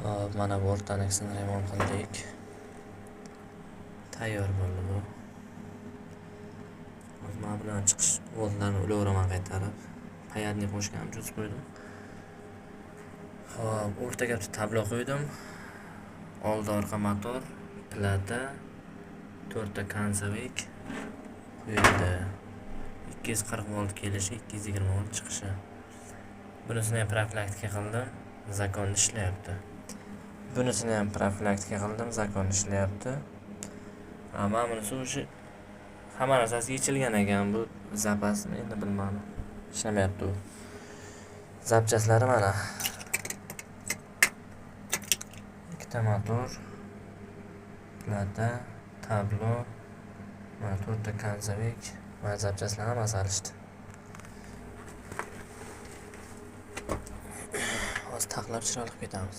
Hop, mana bu o'rtanasini remont qildik. Tayyor bo'ldi bu. Hozir men bilan chiqish voltlarini ulaveraman qaytarib. Payadni qo'shganimcha cho'zib qo'ydim. Hop, o'rtaga bitta tablo qo'ydim. Oldi orqa motor, plata, 4 ta konsovik qo'yildi. 240 volt kelishi, 220 volt chiqishi. Bunisini ham profilaktika qildim, zakonni ishlayapti. Bunisini ham profilaktika qildim, zakonni ishlayapti. Mana bunisi o'sha hamma narsasi yechilgan ekan, bu zapasmi endi bilmadim. Ishlamayapti u. Zapchaslari mana. Ikkita motor, plata, tablo, mana 4 ta konsovik, mana zapchaslar hammasi alishdi. Hozir taxlab chiroqlab ketamiz.